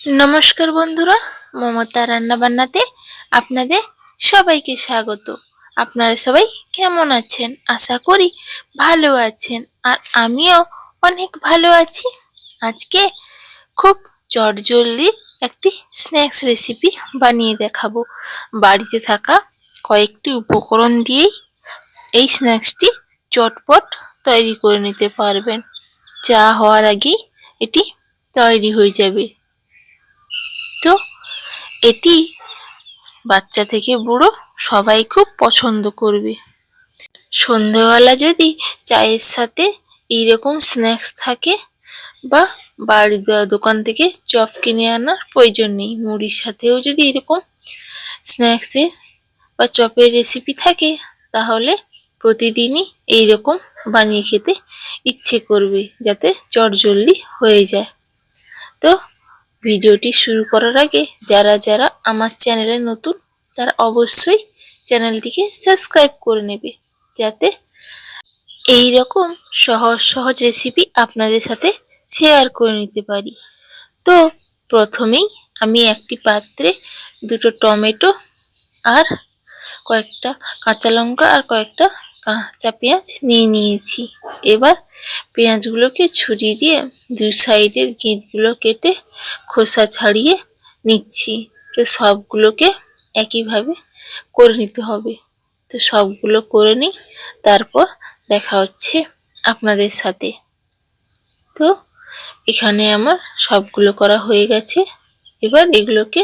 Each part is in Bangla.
নমস্কার বন্ধুরা, মমতা রান্নাবান্নাতে আপনাদের সবাইকে স্বাগত। আপনারা সবাই কেমন আছেন? আশা করি ভালো আছেন, আর আমিও অনেক ভালো আছি। আজকে খুব চটজলদি একটি স্ন্যাক্স রেসিপি বানিয়ে দেখাবো। বাড়িতে থাকা কয়েকটি উপকরণ দিয়েই এই স্ন্যাক্সটি চটপট তৈরি করে নিতে পারবেন। চা হওয়ার আগেই এটি তৈরি হয়ে যাবে। তো এটি বাচ্চা থেকে বুড়ো সবাই খুব পছন্দ করবে। সন্ধেবেলা যদি চায়ের সাথে এইরকম স্ন্যাক্স থাকে, বা বাড়ির দোকান থেকে চপ কিনে আনার প্রয়োজন নেই, মুড়ির সাথেও যদি এরকম স্ন্যাক্সের বা চপের রেসিপি থাকে, তাহলে প্রতিদিনই এইরকম বানিয়ে খেতে ইচ্ছে করবে, যাতে চটজলদি হয়ে যায়। তো ভিডিওটি শুরু করার আগে যারা যারা আমার চ্যানেলে নতুন, তারা অবশ্যই চ্যানেলটিকে সাবস্ক্রাইব করে নেবে, যাতে এই রকম সহজ সহজ রেসিপি আপনাদের সাথে শেয়ার করে নিতে পারি। তো প্রথমেই আমি একটি পাত্রে দুটো টমেটো আর কয়েকটা কাঁচা লঙ্কা আর কয়েকটা কাঁচা পেঁয়াজ নিয়ে নিয়েছি। এবার পেঁয়াজগুলোকে ছুরি দিয়ে দুই সাইডের গিঁটগুলো কেটে খোসা ছাড়িয়ে নিচ্ছি। তো সবগুলোকে একইভাবে করে নিতে হবে। তো সবগুলো করে নিই, তারপর দেখা হচ্ছে আপনাদের সাথে। তো এখানে আমার সবগুলো করা হয়ে গেছে। এবার এগুলোকে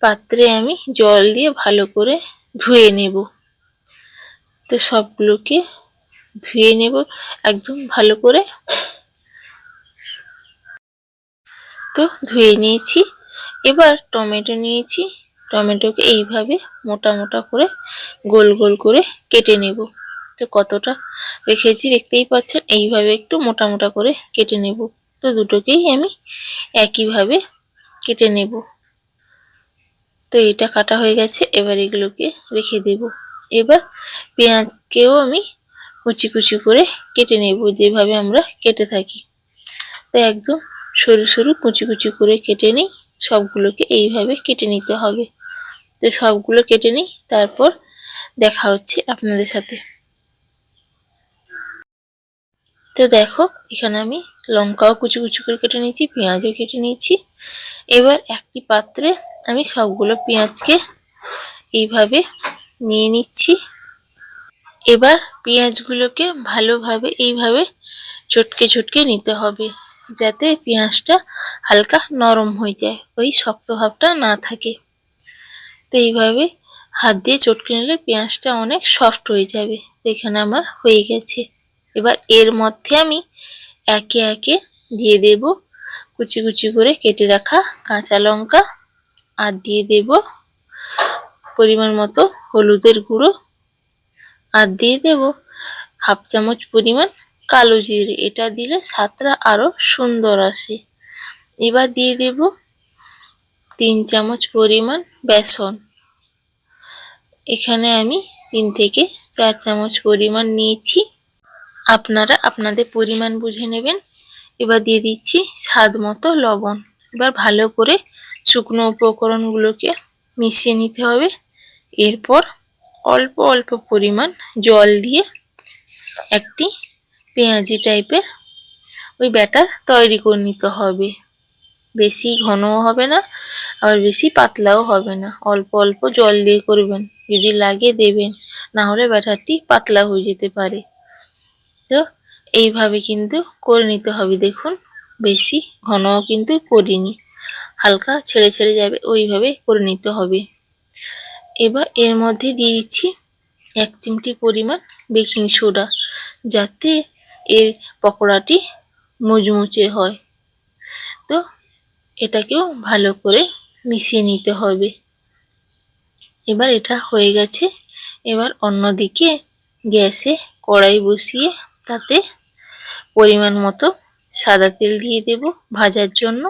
পাত্রে আমি জল দিয়ে ভালো করে ধুয়ে নেব। তো সবগুলোকে ধুয়ে নেব একদম ভালো করে। তো ধুয়ে নিয়েছি। এবার টমেটো নিয়েছি, টমেটোকে এইভাবে মোটা মোটা করে গোল গোল করে কেটে নেব। তো কতটা রেখেছি দেখতেই পাচ্ছেন, এইভাবে একটু মোটা মোটা করে কেটে নেব। তো দুটোকেই আমি একইভাবে কেটে নেব। তো এটা কাটা হয়ে গেছে, এবার এগুলোকে রেখে দেব। এবার পেঁয়াজকেও আমি কুচি কুচি করে কেটে নেব, যেভাবে আমরা কেটে থাকি। তো একদম সরু সরু কুচি কুচি করে কেটে নিই। সবগুলোকে এইভাবে কেটে নিতে হবে। তো সবগুলো কেটে নিই, তারপর দেখা হচ্ছে আপনাদের সাথে। তো দেখো, এখানে আমি লঙ্কাও কুচি কুচি করে কেটে নিয়েছি, পেঁয়াজও কেটে নিয়েছি। এবার একটি পাত্রে আমি সবগুলো পেঁয়াজকে এইভাবে নিয়ে নিচ্ছি। এবার পেঁয়াজগুলোকে ভালোভাবে এইভাবে চটকে চটকে নিতে হবে, যাতে পেঁয়াজটা হালকা নরম হয়ে যায়, ওই শক্ত ভাবটা না থাকে। তো এইভাবে হাত দিয়ে চটকে নিলে পেঁয়াজটা অনেক সফট হয়ে যাবে। এখানে আমার হয়ে গেছে। এবার এর মধ্যে আমি একে একে দিয়ে দেব কুচি কুচি করে কেটে রাখা কাঁচা লঙ্কা, আর দিয়ে দেব পরিমাণ মতো হলুদের গুঁড়ো, আর দিয়ে দেব হাফ চামচ পরিমাণ কালো জিরে। এটা দিলে স্বাদটা আরো সুন্দর আসে। এবার দিয়ে দেব 3 চামচ পরিমাণ বেসন। এখানে আমি 3 থেকে 4 চামচ পরিমাণ নিয়েছি, আপনারা আপনাদের পরিমাণ বুঝে নেবেন। এবার দিয়ে দিচ্ছি স্বাদ মতো লবণ। এবার ভালো করে শুকনো উপকরণগুলোকে মিশিয়ে নিতে হবে। এরপর অল্প অল্প পরিমাণ জল দিয়ে একটি পেঁয়াজি টাইপের ওই ব্যাটার তৈরি করে নিতে হবে। বেশি ঘনও হবে না, আবার বেশি পাতলাও হবে না। অল্প অল্প জল দিয়ে করবেন, যদি লাগে দেবেন, না হলে ব্যাটারটি পাতলা হয়ে যেতে পারে। তো এইভাবে কিন্তু করে নিতে হবে। দেখুন, বেশি ঘনও কিন্তু করিনি, হালকা ছেড়ে ছেড়ে যাবে, ওইভাবে করে নিতে হবে। এবার এর মধ্যে দিয়ে দিচ্ছি 1 চিমটি পরিমাণ বেকিং সোডা, যাতে এর পকোড়াটি মুচমুচে হয়। তো এটাকেও ভালো করে মিশিয়ে নিতে হবে। এবার এটা হয়ে গেছে। এবার অন্যদিকে গ্যাসে কড়াই বসিয়ে তাতে পরিমাণ মতো সাদা তেল দিয়ে দেব ভাজার জন্য।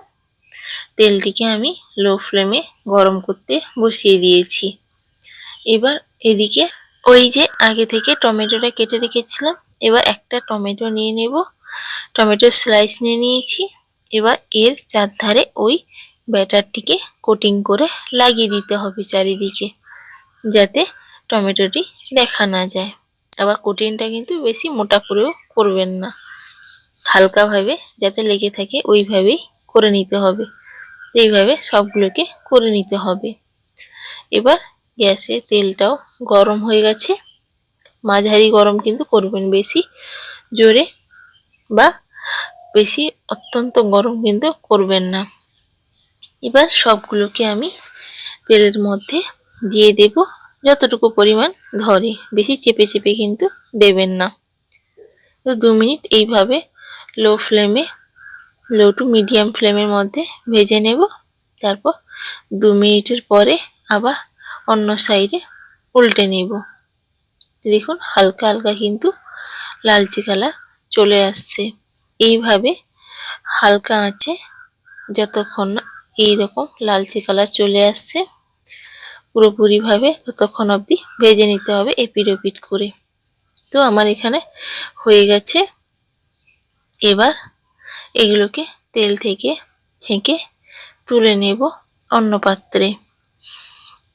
তেলটিকে আমি লো ফ্লেমে গরম করতে বসিয়ে দিয়েছি। এবার এদিকে ওই যে আগে থেকে টমেটোটা কেটে রেখেছিলাম, এবার একটা টমেটো নিয়ে নেব। টমেটোর স্লাইস নিয়ে নিয়েছি। এবার এর চারধারে ওই ব্যাটারটিকে কোটিং করে লাগিয়ে দিতে হবে চারিদিকে, যাতে টমেটোটি দেখা না যায়। আবার কোটিংটা কিন্তু বেশি মোটা করেও করবেন না, হালকাভাবে যাতে লেগে থাকে ওইভাবেই করে নিতে হবে। এইভাবে সবগুলোকে করে নিতে হবে। এবার গ্যাসে তেলটাও গরম হয়ে গেছে, মাঝারি গরম কিন্তু করবেন, বেশি জোরে বা বেশি অত্যন্ত গরম কিন্তু করবেন না। এবার সবগুলোকে আমি তেলের মধ্যে দিয়ে দেব যতটুকু পরিমাণ ধরে, বেশি চেপে চেপে কিন্তু দেবেন না। তো 2 মিনিট এইভাবে লো টু মিডিয়াম ফ্লেমের মধ্যে ভেজে নেব। তারপর 2 মিনিটের পরে আবার অন্য সাইডে উল্টে নেব। দেখুন হালকা হালকা কিন্তু লালচে কালার চলে আসছে। এইভাবে হালকা আঁচে যতক্ষণ না এইরকম লালচে কালার চলে আসছে পুরোপুরিভাবে ততক্ষণ অবধি ভেজে নিতে হবে এপিট ওপিট করে। তো আমার এখানে হয়ে গেছে। এবার এগুলোকে তেল থেকে ছেঁকে তুলে নেব অন্য পাত্রে।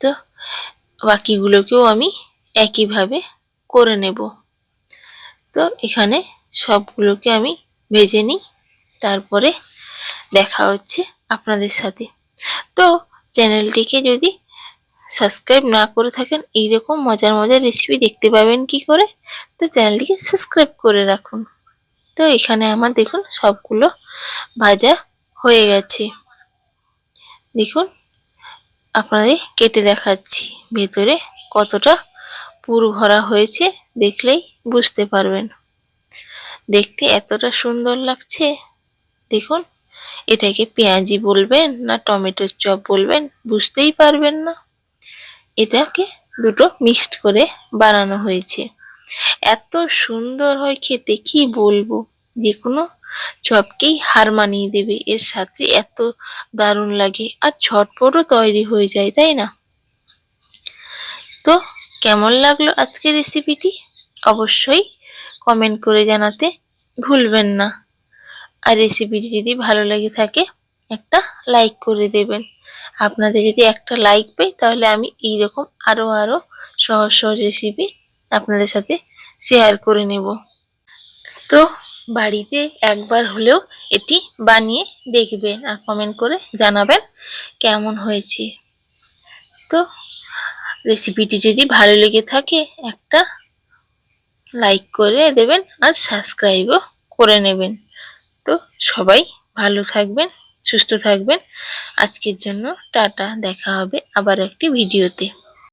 তো বাকিগুলোকেও আমি একইভাবে করে নেব। তো এখানে সবগুলোকে আমি ভেজে নিই, তারপরে দেখা হচ্ছে আপনাদের সাথে। তো চ্যানেলটিকে যদি সাবস্ক্রাইব না করে থাকেন, এইরকম মজার মজার রেসিপি দেখতে পাবেন কি করে, তো চ্যানেলটিকে সাবস্ক্রাইব করে রাখুন। তো এখানে আমার দেখুন সবগুলো ভাজা হয়ে গেছে। দেখুন আপনাদের কেটে দেখাচ্ছি ভেতরে কতটা পুর ভরা হয়েছে, দেখলেই বুঝতে পারবেন। দেখতে এতটা সুন্দর লাগছে। দেখুন এটাকে পেঁয়াজি বলবেন না টমেটোর চপ বলবেন বুঝতেই পারবেন না। এটাকে দুটো মিক্সড করে বানানো হয়েছে। এত সুন্দর হয় খেতে কি বলবো, যে কোনো চপকেই হার মানিয়ে দেবে। এর সাথে এত দারুণ লাগে আর ঝটপটও তৈরি হয়ে যায়, তাই না? তো কেমন লাগলো আজকের রেসিপিটি অবশ্যই কমেন্ট করে জানাতে ভুলবেন না। আর রেসিপিটি যদি ভালো লেগে থাকে একটা লাইক করে দেবেন। আপনাদের যদি একটা লাইক পাই তাহলে আমি এইরকম আরো সহজ সহজ রেসিপি আপনাদের সাথে শেয়ার করে নেব। তো বাড়িতে একবার হলেও এটি বানিয়ে দেখবেন আর কমেন্ট করে জানাবেন কেমন হয়েছে। তো রেসিপিটি যদি ভালো লেগে থাকে একটা লাইক করে দেবেন আর সাবস্ক্রাইবও করে নেবেন। তো সবাই ভালো থাকবেন, সুস্থ থাকবেন। আজকের জন্য টাটা, দেখা হবে আবার একটি ভিডিওতে।